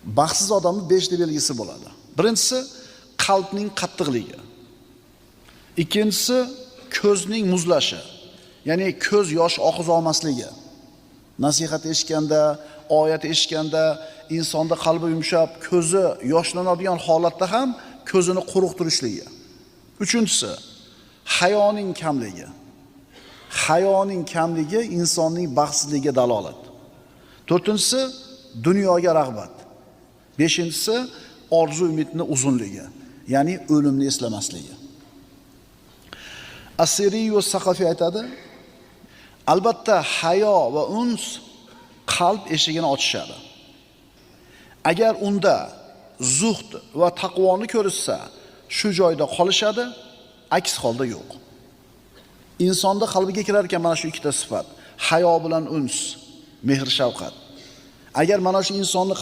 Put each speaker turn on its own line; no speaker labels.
baxtsiz odamning 5 ta belgisi bo'ladi. Birinchisi qalbning qattiqligi. Ikkinchisi ko'zning muzlashi. Ya'ni ko'z yosh oqiza olmasligi. Nasihat eshitganda, oyat eshitganda insonda qalbi yumshab, ko'zi yoshlanadigan holatda ham ko'zini quruq turishligi. Uchinchisi hayoning kamligi. Hayoning kamligi insonning baxtsizligiga dalolat. To'rtinchisi dunyoga rag'bat. Beshinchisi orzu umidni uzunligi, ya'ni o'limni eslamasligi. As-Siriy va Saqafi aytadi, albatta hayo va uns qalb eshigini ochishadi. Agar unda zuhd va taqvoni ko'rishsa, shu joyda qolishadi, aks holda yo'q. Insonda qalbiga kirar ekan mana shu ikkita sifat: hayo bilan uns, mehr shafqat. Agar mana shu insonni